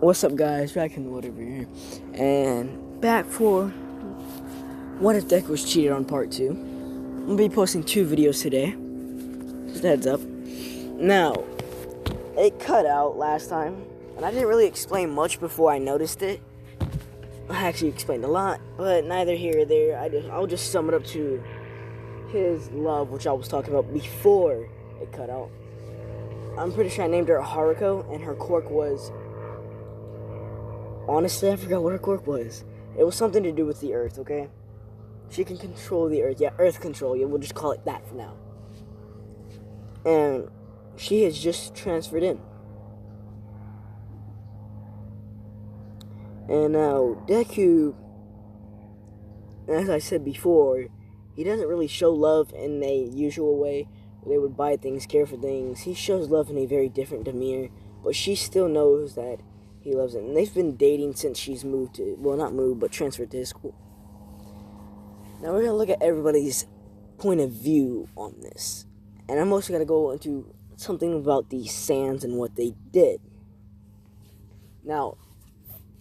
What's up, guys? Back in the whatever here, and back for what if Deku was cheated on part 2. I'm gonna be posting 2 videos today. Just a heads up. Now, it cut out last time, and I didn't really explain much before I noticed it. I actually explained a lot, but neither here or there. I'll just sum it up to his love, which I was talking about before it cut out. I'm pretty sure I named her Haruko, and her quirk was... Honestly, I forgot what her quirk was. It was something to do with the earth, okay? She can control the earth. Yeah, earth control. Yeah, we'll just call it that for now. And she has just transferred in. And now, Deku, as I said before, he doesn't really show love in a usual way. Where they would buy things, care for things. He shows love in a very different demeanor. But she still knows that he loves it. And they've been dating since she's moved to... Well, not moved, but transferred to his school. Now, we're going to look at everybody's point of view on this. And I'm also going to go into something about the Sands and what they did. Now,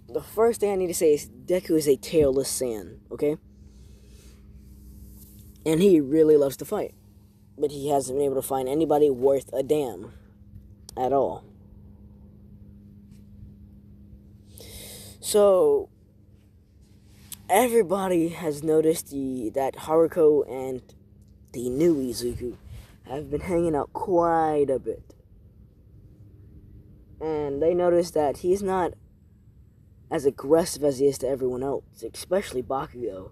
the first thing I need to say is Deku is a tailless Sand, okay? And he really loves to fight. But he hasn't been able to find anybody worth a damn at all. So, everybody has noticed that Haruko and the new Izuku have been hanging out quite a bit. And they noticed that he's not as aggressive as he is to everyone else, especially Bakugo.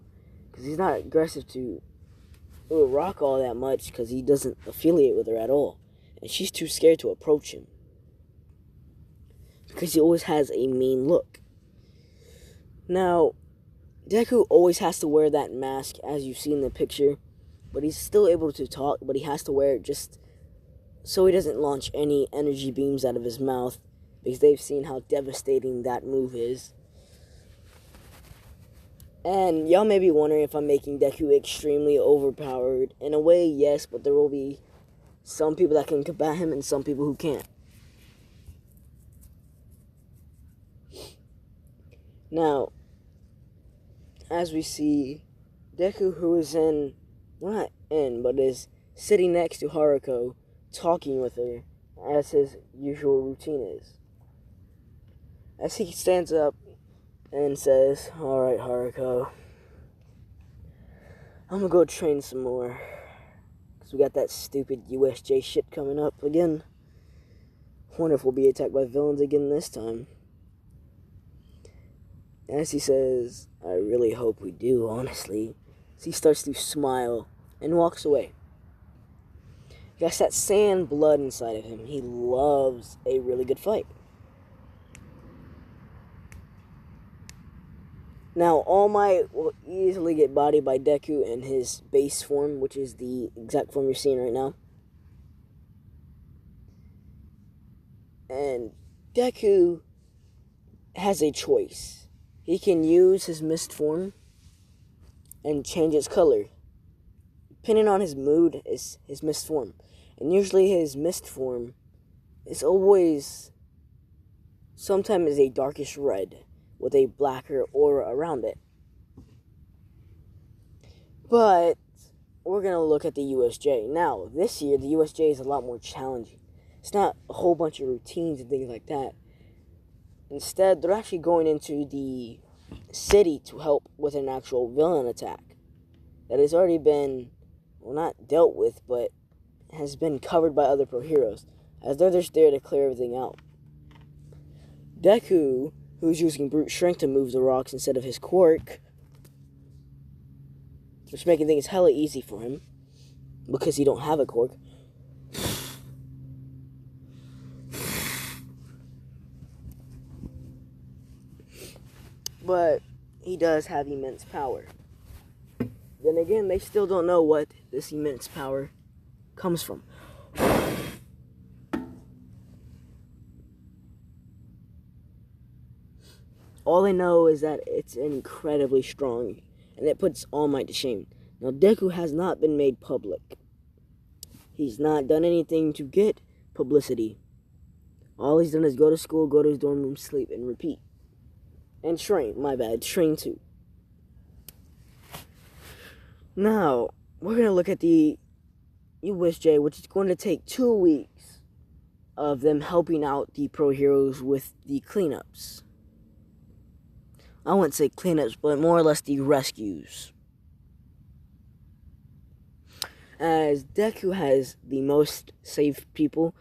Because he's not aggressive to Rock all that much because he doesn't affiliate with her at all. And she's too scared to approach him. Because he always has a mean look. Now, Deku always has to wear that mask, as you see in the picture. But he's still able to talk, but he has to wear it just so he doesn't launch any energy beams out of his mouth. Because they've seen how devastating that move is. And y'all may be wondering if I'm making Deku extremely overpowered. In a way, yes, but there will be some people that can combat him and some people who can't. Now, as we see, Deku, who is is sitting next to Haruko, talking with her, as his usual routine is. As he stands up and says, "Alright, Haruko, I'm gonna go train some more. Because we got that stupid USJ shit coming up again. Wonder if we'll be attacked by villains again this time." As he says, "I really hope we do, honestly." As he starts to smile and walks away. He got that sand blood inside of him. He loves a really good fight. Now, All Might will easily get bodied by Deku in his base form, which is the exact form you're seeing right now. And Deku has a choice. He can use his mist form and change its color. Depending on his mood is his mist form. And usually his mist form is always sometimes a darkish red with a blacker aura around it. But we're going to look at the USJ. Now, this year, the USJ is a lot more challenging. It's not a whole bunch of routines and things like that. Instead, they're actually going into the city to help with an actual villain attack that has already been, well, not dealt with, but has been covered by other pro heroes, as they're just there to clear everything out. Deku, who's using brute strength to move the rocks instead of his quirk, which is making things hella easy for him, because he don't have a quirk. But he does have immense power. Then again, they still don't know what this immense power comes from. All they know is that it's incredibly strong, and it puts All Might to shame. Now, Deku has not been made public. He's not done anything to get publicity. All he's done is go to school, go to his dorm room, sleep, and repeat. And train, my bad, train too. Now, we're going to look at the USJ, which is going to take 2 weeks of them helping out the pro heroes with the cleanups. I wouldn't say cleanups, but more or less the rescues. As Deku has the most saved people,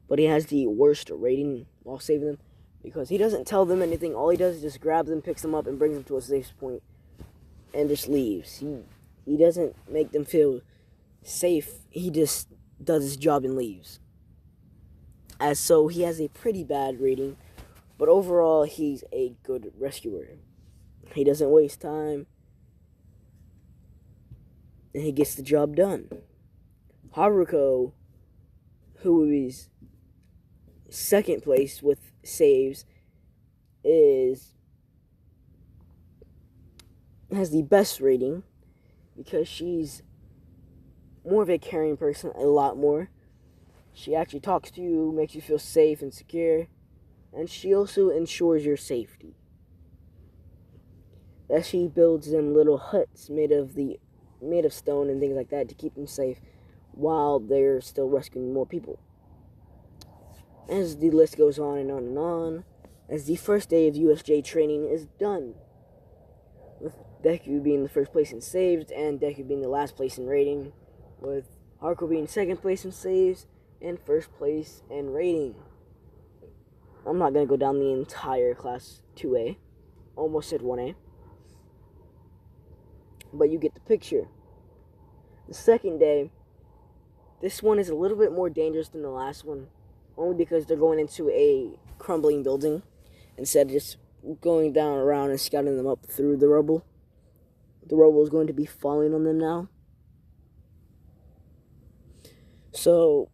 but he has the worst rating while saving them, because he doesn't tell them anything. All he does is just grab them, picks them up, and brings them to a safe point, and just leaves. He doesn't make them feel safe. He just does his job and leaves. As so, he has a pretty bad rating, but overall, he's a good rescuer. He doesn't waste time, and he gets the job done. Haruko, who is second place with saves, has the best rating because she's more of a caring person, a lot more. She actually talks to you, makes you feel safe and secure, and she also ensures your safety. As she builds them little huts made of stone and things like that to keep them safe while they're still rescuing more people. As the list goes on and on and on, as the first day of USJ training is done, with Deku being the first place in saves and Deku being the last place in rating, with Haruko being second place in saves and first place in rating. I'm not going to go down the entire class 2A. Almost said 1A. But you get the picture. The second day, this one is a little bit more dangerous than the last one, only because they're going into a crumbling building instead of just going down around and scouting them up through the rubble. The rubble is going to be falling on them now. So,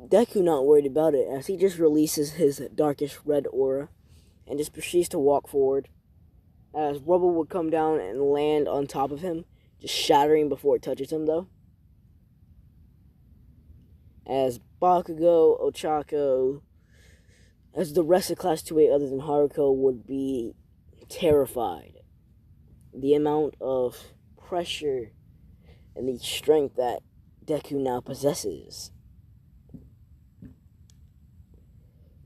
Deku not worried about it, as he just releases his darkish red aura and just proceeds to walk forward, as rubble would come down and land on top of him, just shattering before it touches him, though. As Bakugo, Ochako, as the rest of Class 2A other than Haruko would be terrified. The amount of pressure and the strength that Deku now possesses.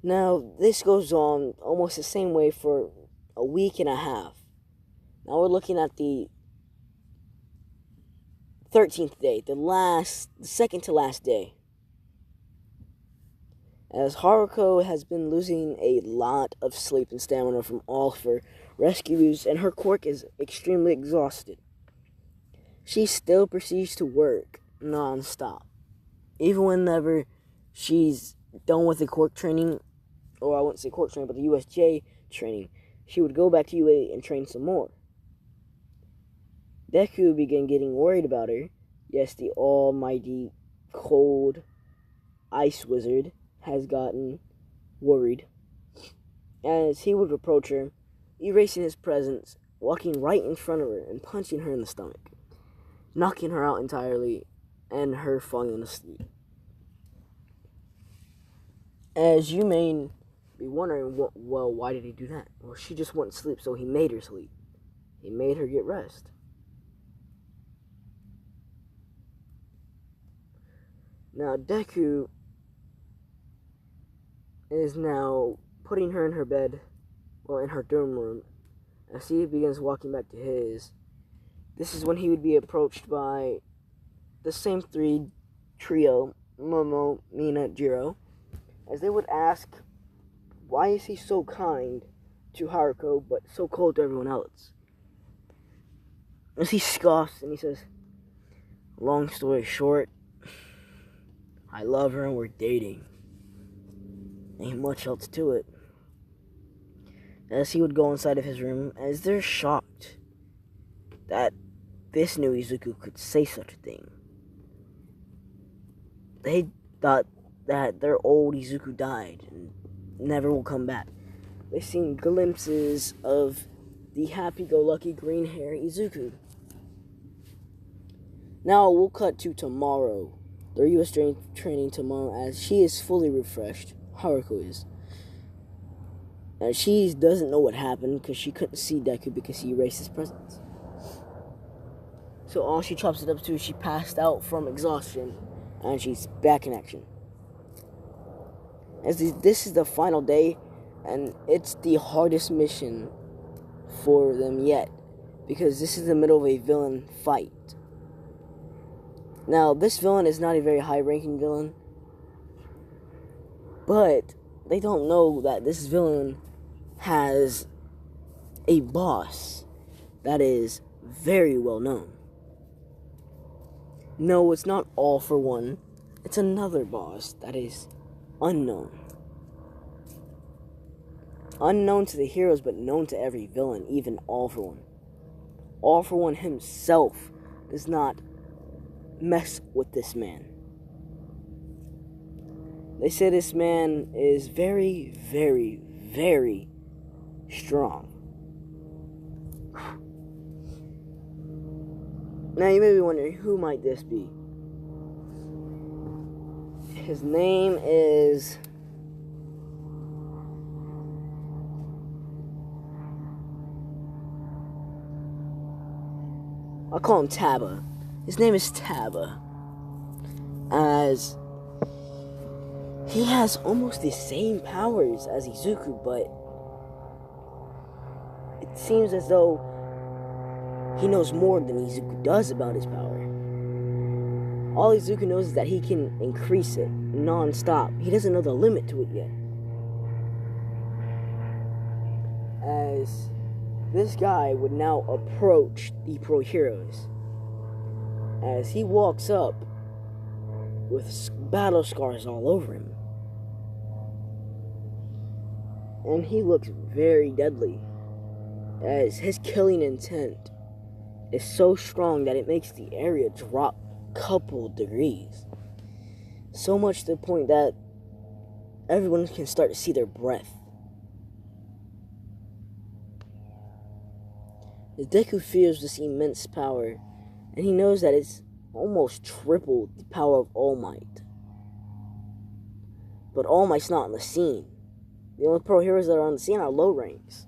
Now, this goes on almost the same way for a week and a half. Now we're looking at the 13th day, the second to last day. As Haruko has been losing a lot of sleep and stamina from all of her rescues, and her quirk is extremely exhausted. She still proceeds to work non-stop. Even whenever she's done with the quirk training, or I wouldn't say quirk training, but the USJ training, she would go back to UA and train some more. Deku began getting worried about her. Yes, the almighty cold ice wizard has gotten worried, as he would approach her, erasing his presence, walking right in front of her and punching her in the stomach, knocking her out entirely, and her falling asleep. As you may be wondering, well, why did he do that? Well, she just wouldn't sleep, so he made her sleep. He made her get rest. Now, Deku is now putting her in her bed, well, in her dorm room, as he begins walking back to his. This is when he would be approached by the same trio, Momo, Mina, Jiro, as they would ask, why is he so kind to Haruko, but so cold to everyone else? As he scoffs and he says, long story short, I love her and we're dating. Ain't much else to it. As he would go inside of his room, as they're shocked that this new Izuku could say such a thing. They thought that their old Izuku died and never will come back. They've seen glimpses of the happy-go-lucky green-hair Izuku. Now we'll cut to tomorrow. Their US training tomorrow, as she is fully refreshed. Haruko is. And she doesn't know what happened because she couldn't see Deku because he erased his presence. So all she chops it up to is she passed out from exhaustion and she's back in action. As this is the final day, and it's the hardest mission for them yet, because this is the middle of a villain fight. Now, this villain is not a very high-ranking villain, but they don't know that this villain has a boss that is very well known. No, it's not All for One. It's another boss that is unknown. Unknown to the heroes, but known to every villain, even All for One. All for One himself does not mess with this man. They say this man is very, very, very strong. Now you may be wondering, who might this be? His name is... I'll call him Taba. His name is Taba. As he has almost the same powers as Izuku, but it seems as though he knows more than Izuku does about his power. All Izuku knows is that he can increase it non-stop. He doesn't know the limit to it yet. As this guy would now approach the pro heroes. As he walks up with battle scars all over him. And he looks very deadly. As his killing intent is so strong that it makes the area drop a couple degrees. So much to the point that everyone can start to see their breath. The Deku feels this immense power, and he knows that it's almost triple the power of All Might. But All Might's not on the scene. The only pro heroes that are on the scene are low ranks.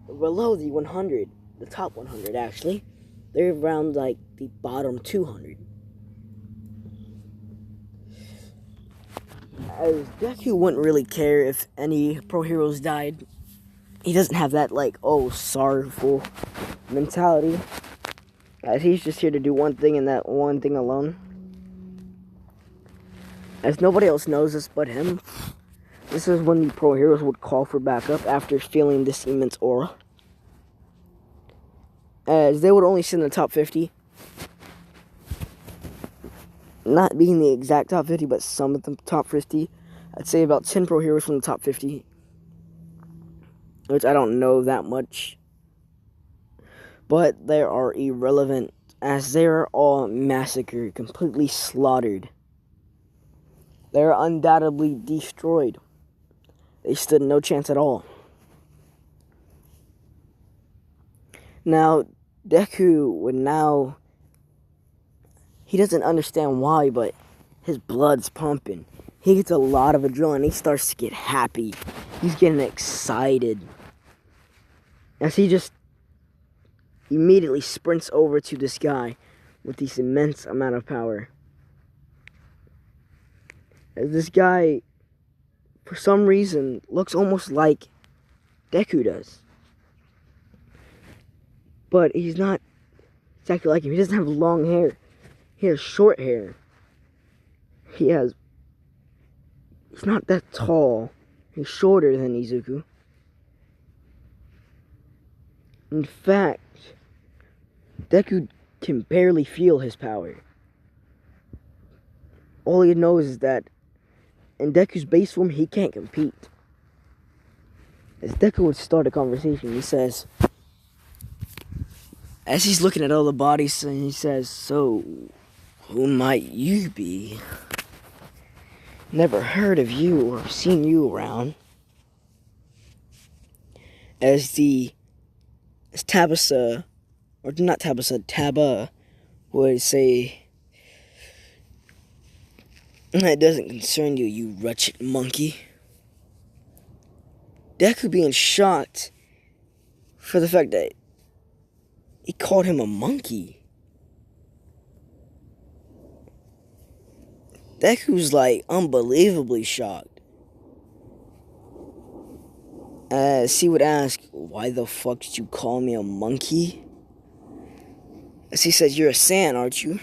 Below the 100, the top 100 actually, they're around like the bottom 200. As Deku wouldn't really care if any pro heroes died. He doesn't have that like, oh, sorrowful mentality. As he's just here to do one thing and that one thing alone. As nobody else knows this but him, this is when the pro heroes would call for backup after feeling this immense aura. As they would only sit in the top 50. Not being the exact top 50, but some of the top 50. I'd say about 10 pro heroes from the top 50. Which I don't know that much. But they are irrelevant, as they are all massacred, completely slaughtered. They are undoubtedly destroyed. They stood no chance at all. Now, Deku would now... He doesn't understand why, but his blood's pumping. He gets a lot of adrenaline. He starts to get happy. He's getting excited. As he just immediately sprints over to this guy with this immense amount of power. As this guy, for some reason, looks almost like Deku does. But he's not exactly like him. He doesn't have long hair. He has short hair. He's not that tall. He's shorter than Izuku. In fact, Deku can barely feel his power. All he knows is that in Deku's base form, he can't compete. As Deku would start a conversation, he says, as he's looking at all the bodies, and he says, "So, who might you be? Never heard of you or seen you around." As Taba would say, "It doesn't concern you, you wretched monkey." Deku being shocked for the fact that he called him a monkey. Deku's like unbelievably shocked. As he would ask, "Why the fuck did you call me a monkey?" As he said, "You're a Saiyan, aren't you?"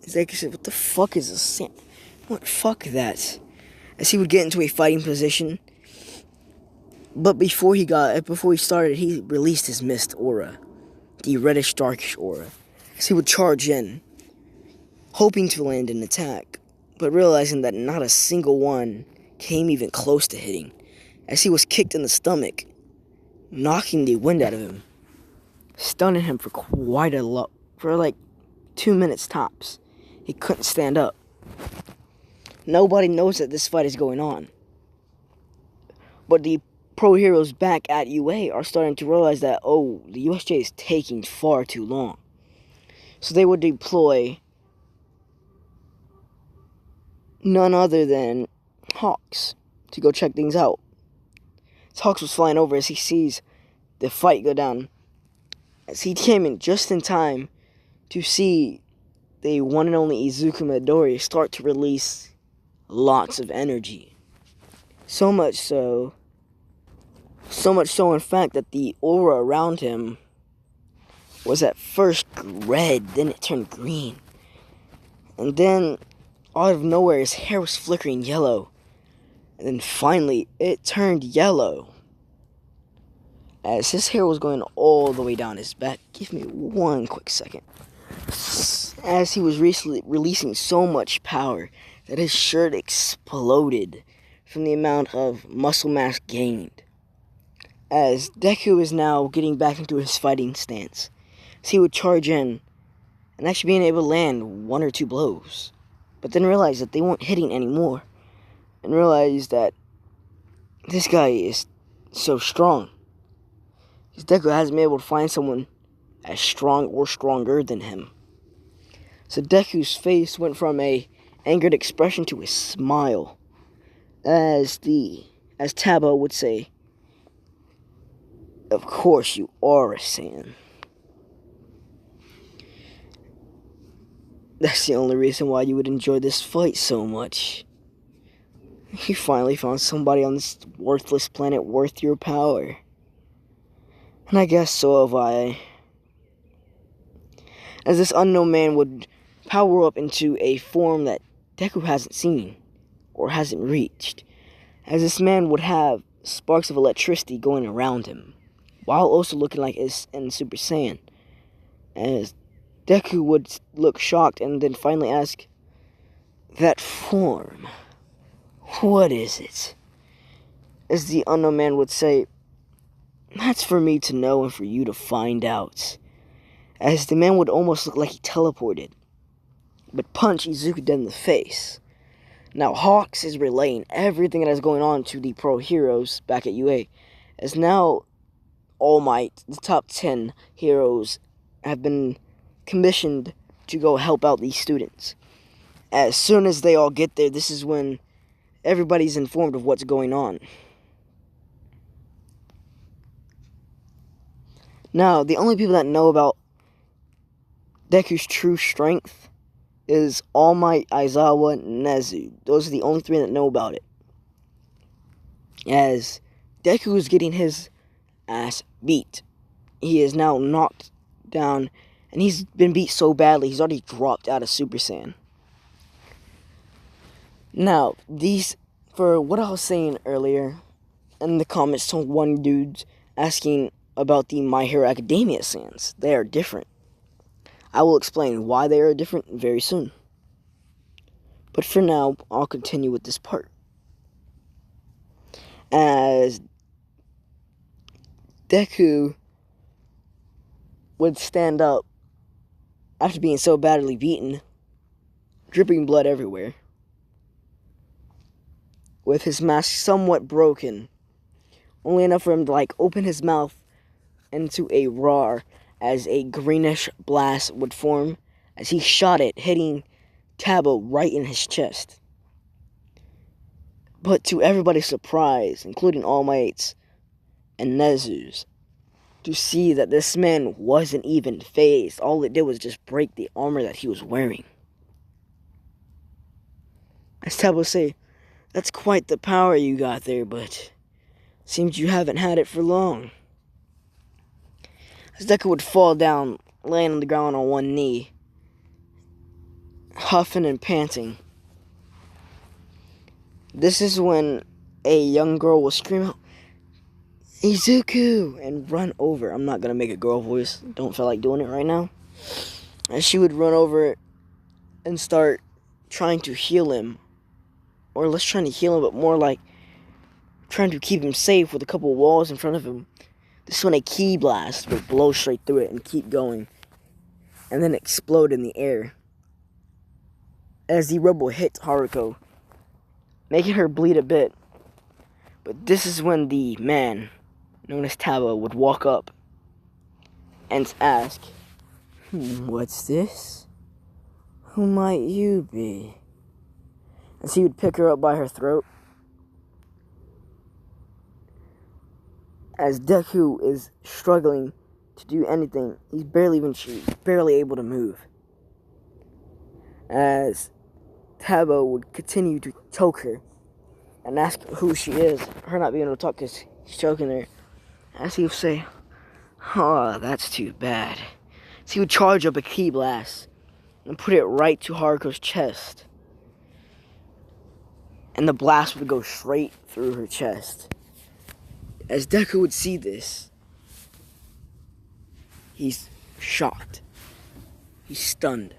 Deku said, "What the fuck is a Saiyan? What? Fuck that." As he would get into a fighting position. But before he started, he released his mist aura. The reddish darkish aura. As he would charge in, hoping to land an attack, but realizing that not a single one came even close to hitting, as he was kicked in the stomach, knocking the wind out of him, stunning him for for like 2 minutes tops. He couldn't stand up. Nobody knows that this fight is going on. But the pro heroes back at UA are starting to realize that, oh, the USJ is taking far too long. So they would deploy none other than Hawks to go check things out. As Hawks was flying over as he sees the fight go down, as he came in just in time to see the one and only Izuku Midori start to release lots of energy. So much so in fact that the aura around him was at first red, then it turned green. And then, out of nowhere, his hair was flickering yellow. And then finally, it turned yellow. As his hair was going all the way down his back. Give me one quick second. As he was releasing so much power that his shirt exploded from the amount of muscle mass gained. As Deku is now getting back into his fighting stance. So he would charge in and actually being able to land 1 or 2 blows. But then realize that they weren't hitting anymore. And realize that this guy is so strong. Because Deku hasn't been able to find someone as strong or stronger than him. So Deku's face went from a angered expression to a smile. As Taba would say, "Of course you are a Saiyan. That's the only reason why you would enjoy this fight so much. You finally found somebody on this worthless planet worth your power. And I guess so have I." As this unknown man would power up into a form that Deku hasn't seen or hasn't reached. As this man would have sparks of electricity going around him, while also looking like in Super Saiyan. As Deku would look shocked and then finally ask, "That form, what is it?" As the unknown man would say, "That's for me to know and for you to find out." As the man would almost look like he teleported, but punch Izuku dead in the face. Now Hawks is relaying everything that is going on to the pro heroes back at UA. As now All Might, the top 10 heroes, have been commissioned to go help out these students. As soon as they all get there, this is when everybody's informed of what's going on. Now, the only people that know about Deku's true strength is All Might, Aizawa, Nezu. Those are the only 3 that know about it. As Deku is getting his ass beat. He is now knocked down, and he's been beat so badly, he's already dropped out of Super Saiyan. Now, for what I was saying earlier, in the comments to one dude asking about the My Hero Academia Saiyans, they are different. I will explain why they are different very soon. But for now, I'll continue with this part. As Deku would stand up after being so badly beaten, dripping blood everywhere, with his mask somewhat broken, only enough for him to open his mouth into a roar as a greenish blast would form as he shot it, hitting Taba right in his chest. But to everybody's surprise, including All Might's, and Nezu's to see that this man wasn't even phased. All it did was just break the armor that he was wearing. As Taba would say, "That's quite the power you got there, but seems you haven't had it for long." As Deku would fall down, laying on the ground on one knee, huffing and panting. This is when a young girl will scream out, "Izuku!" and run over. I'm not going to make a girl voice. Don't feel like doing it right now. And she would run over and start trying to heal him. Or less trying to heal him, but more like trying to keep him safe with a couple of walls in front of him. This is when a ki blast would blow straight through it and keep going. And then explode in the air. As the rubble hit Haruko, making her bleed a bit. But this is when the man, known as Taba, would walk up and ask, "What's this? Who might you be?" As he would pick her up by her throat. As Deku is struggling to do anything, she's barely able to move. As Taba would continue to choke her and ask who she is, her not being able to talk because he's choking her. As he would say, "Oh, that's too bad." So he would charge up a ki blast and put it right to Haruko's chest. And the blast would go straight through her chest. As Deku would see this, he's shocked. He's stunned.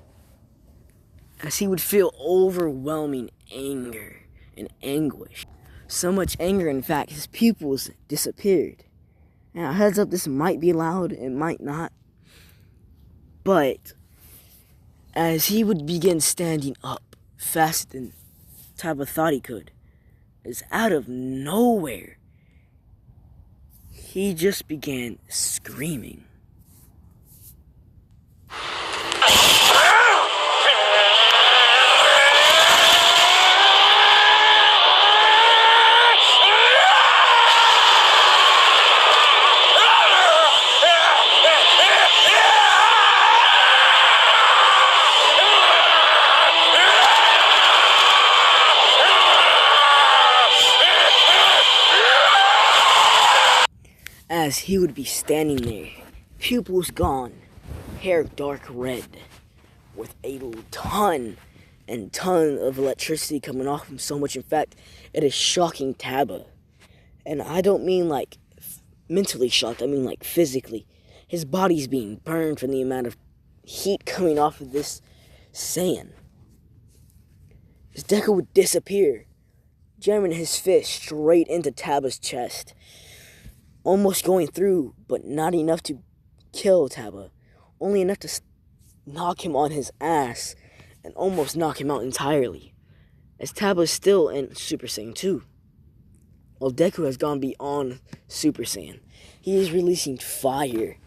As he would feel overwhelming anger and anguish. So much anger, in fact, his pupils disappeared. Now, heads up, this might be loud, it might not. But as he would begin standing up faster than Taba thought he could, as out of nowhere, he just began screaming. As he would be standing there, pupils gone, hair dark red, with a ton and ton of electricity coming off him, so much in fact it is shocking Taba. And I don't mean like mentally shocked, I mean like physically. His body's being burned from the amount of heat coming off of this sand. As Deku would disappear, jamming his fist straight into Taba's chest. Almost going through, but not enough to kill Taba. Only enough to knock him on his ass and almost knock him out entirely. As Taba is still in Super Saiyan 2. While Deku has gone beyond Super Saiyan. He is releasing fire.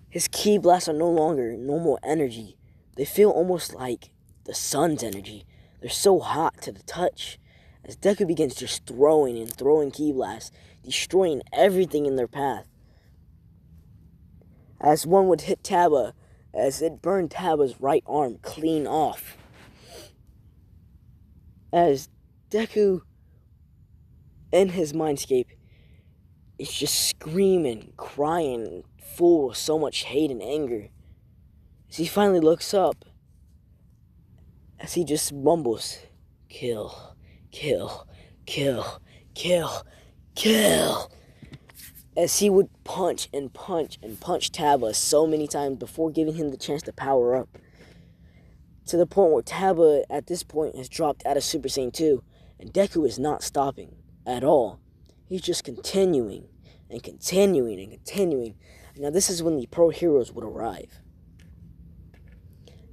His ki blasts are no longer normal energy. They feel almost like the sun's energy. They're so hot to the touch. As Deku begins just throwing and throwing ki blasts, destroying everything in their path. As one would hit Taba, as it burned Taba's right arm clean off. As Deku, in his mindscape, is just screaming, crying, full of so much hate and anger. As he finally looks up, as he just mumbles, "Kill, kill, kill, kill, kill." As he would punch and punch and punch Taba so many times before giving him the chance to power up. To the point where Taba, at this point, has dropped out of Super Saiyan 2. And Deku is not stopping at all. He's just continuing and continuing and continuing. Now this is when the pro heroes would arrive.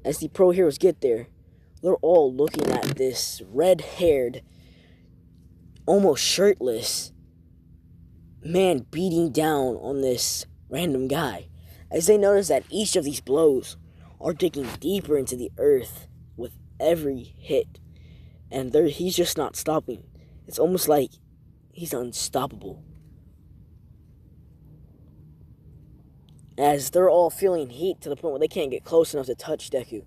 As the pro heroes get there, they're all looking at this red-haired, almost shirtless man beating down on this random guy. As they notice that each of these blows are digging deeper into the earth with every hit. And he's just not stopping. It's almost like he's unstoppable. as they're all feeling heat to the point where they can't get close enough to touch Deku,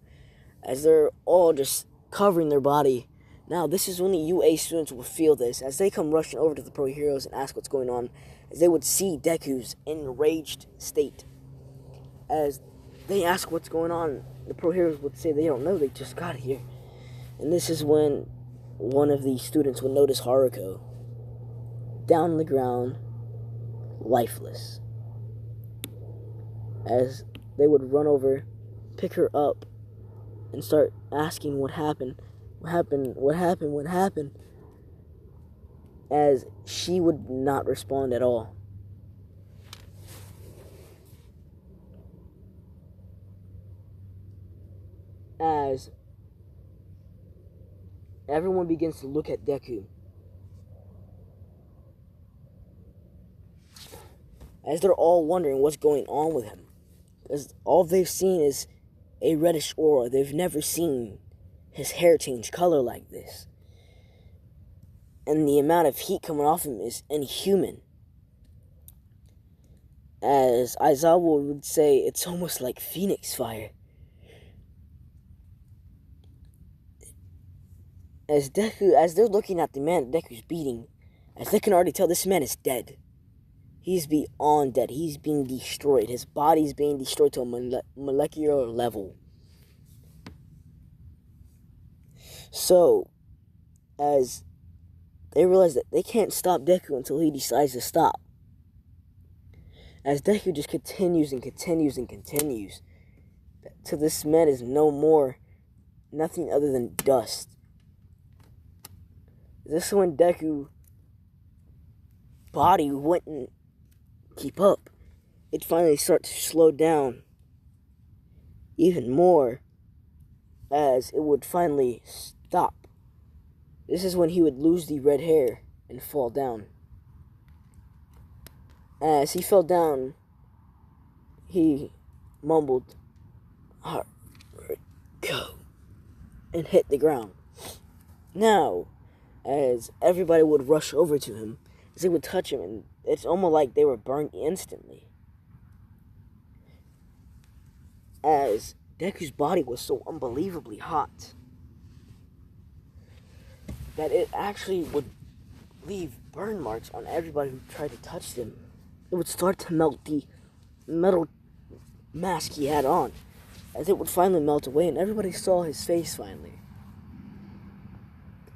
as they're all just covering their body. Now, this is when the UA students will feel this, as they come rushing over to the Pro Heroes and ask what's going on, as they would see Deku's enraged state. As they ask what's going on, the Pro Heroes would say they don't know, they just got here. And this is when one of the students would notice Haruko down on the ground, lifeless. As they would run over, pick her up, and start asking what happened, as she would not respond at all. As everyone begins to look at Deku, as they're all wondering what's going on with him, because all they've seen is a reddish aura. They've never seen his hair change color like this. And the amount of heat coming off him is inhuman. As Aizawa would say, it's almost like phoenix fire. As they're looking at the man Deku's beating, as they can already tell, this man is dead. He's beyond dead. He's being destroyed. His body's being destroyed to a molecular level. So, as they realize that they can't stop Deku until he decides to stop. As Deku just continues and continues and continues, till this man is no more, nothing other than dust. This is when Deku's body wouldn't keep up. It finally starts to slow down even more, as it would finally stop. This is when he would lose the red hair and fall down. As he fell down, he mumbled, "Haruko," and hit the ground. Now, as everybody would rush over to him, as they would touch him, and it's almost like they were burned instantly. As Deku's body was so unbelievably hot that it actually would leave burn marks on everybody who tried to touch them. It would start to melt the metal mask he had on, as it would finally melt away, and everybody saw his face finally,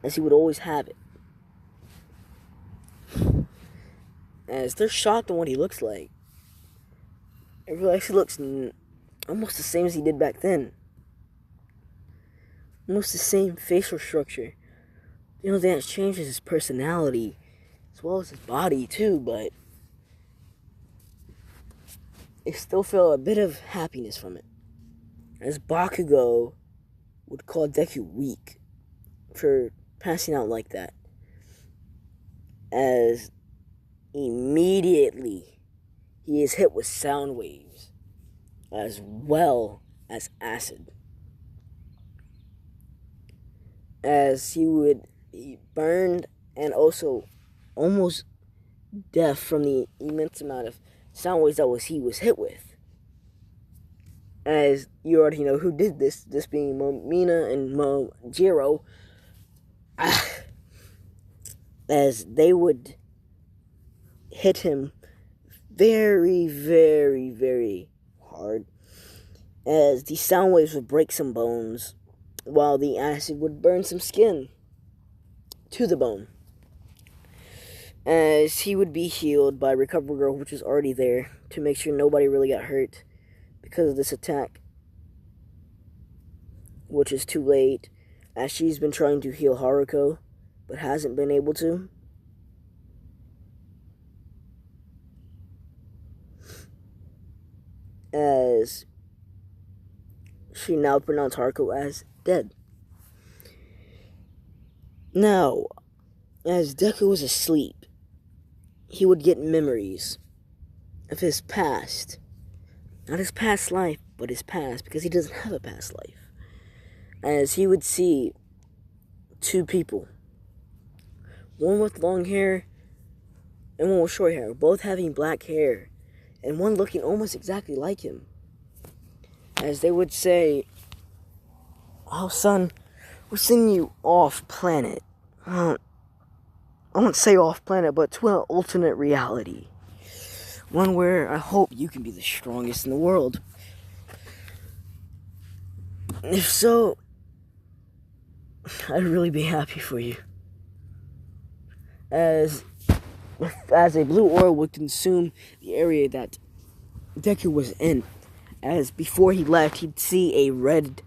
as he would always have it. As they're shocked on what he looks like, they realize he looks almost the same as he did back then. Almost the same facial structure. The only thing that changes his personality, as well as his body too, but they still feel a bit of happiness from it. As Bakugo would call Deku weak for passing out like that. As immediately he is hit with sound waves as well as acid. As he would be burned and also almost deaf from the immense amount of sound waves that he was hit with. As you already know who did this being Momina and Mojiro, as they would hit him very, very, very hard, as the sound waves would break some bones, while the acid would burn some skin to the bone. As he would be healed by Recover Girl, which was already there, to make sure nobody really got hurt because of this attack, which is too late, as she's been trying to heal Haruko, but hasn't been able to. As she now pronounced Haruko as dead. Now, as Deku was asleep, he would get memories of his past. Not his past life, but his past, because he doesn't have a past life. As he would see two people. One with long hair and one with short hair, both having black hair. and one looking almost exactly like him. As they would say, "Oh, son, we're sending you off planet. I won't say off planet, but to an alternate reality. One where I hope you can be the strongest in the world. If so, I'd really be happy for you." As a blue aura would consume the area that Deku was in. As before he left, he'd see a red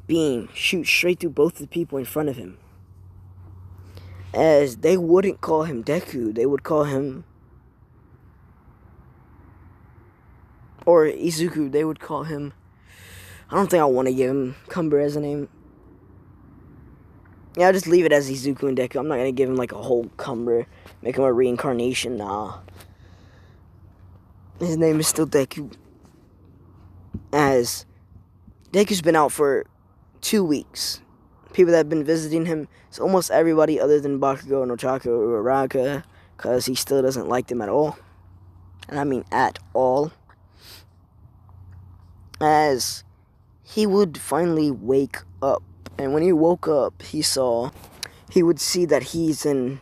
beam shoot straight through both the people in front of him. As they wouldn't call him Deku, they would call him, or Izuku, they would call him, I don't think I want to give him Cumber as a name. Yeah, I'll just leave it as Izuku and Deku. I'm not going to give him like a whole Cumber, make him a reincarnation, nah. His name is still Deku. As Deku's been out for 2 weeks. People that have been visiting him is almost everybody other than Bakugo, Nochako, or Uraraka, because he still doesn't like them at all. And I mean at all. As he would finally wake up. And when he woke up, he would see that he's in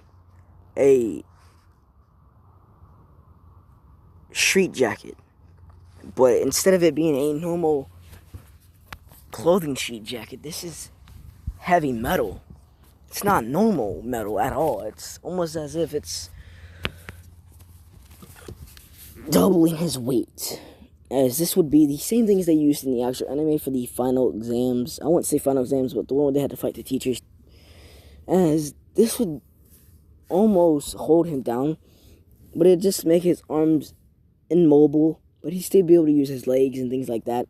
a street jacket. But instead of it being a normal clothing street jacket, this is heavy metal. It's not normal metal at all. It's almost as if it's doubling his weight. As this would be the same things they used in the actual anime for the final exams. I wouldn't say final exams, but the one where they had to fight the teachers. As this would almost hold him down, but it'd just make his arms immobile, but he'd still be able to use his legs and things like that.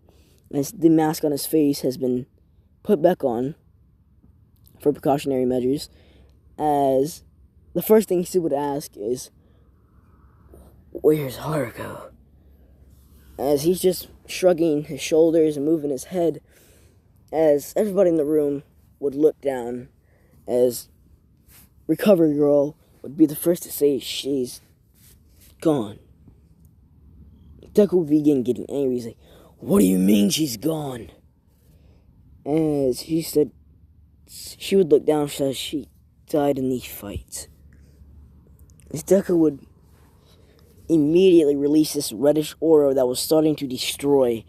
As the mask on his face has been put back on for precautionary measures. As the first thing he would ask is, "Where's Haruko?" As he's just shrugging his shoulders and moving his head, as everybody in the room would look down, as Recovery Girl would be the first to say she's gone. Deku would begin getting angry. He's like, "What do you mean she's gone?" As he said, she would look down and said she died in the fight. As Deku would immediately release this reddish aura that was starting to destroy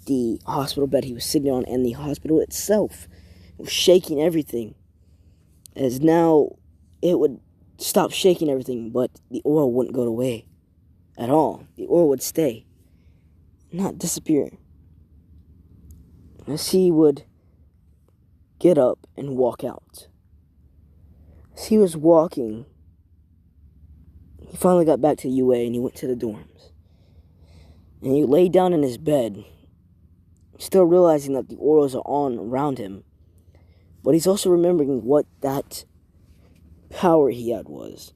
the hospital bed he was sitting on and the hospital itself. It was shaking everything. As now it would stop shaking everything, but the aura wouldn't go away at all. The aura would stay, not disappear. As he would get up and walk out. As he was walking, he finally got back to UA and he went to the dorms. And he lay down in his bed, still realizing that the auras are on around him. But he's also remembering what that power he had was.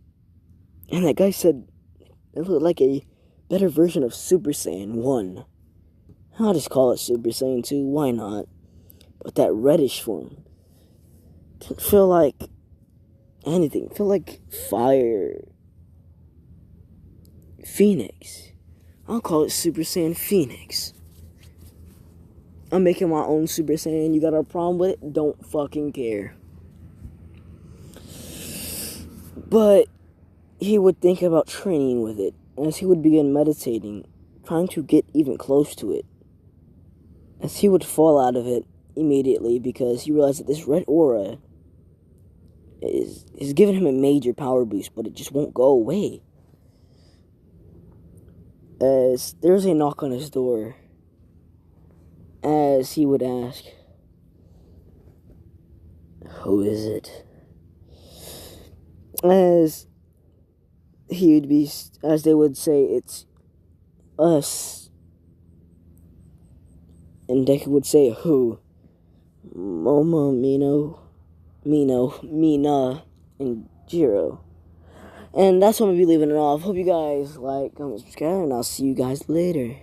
And that guy said it looked like a better version of Super Saiyan 1. I'll just call it Super Saiyan 2, why not? But that reddish form didn't feel like anything. It felt like fire. Phoenix. I'll call it Super Saiyan Phoenix. I'm making my own Super Saiyan. You got a problem with it? Don't fucking care. But he would think about training with it as he would begin meditating, trying to get even close to it. As he would fall out of it immediately because he realized that this red aura is giving him a major power boost, but it just won't go away. As there's a knock on his door, as he would ask, "Who is it?" As he would be, as they would say, "It's us." And Deku would say, "Who?" "Momo, Mina, and Jiro." And that's what I'm going to be leaving it off. Hope you guys like, comment, subscribe, and I'll see you guys later.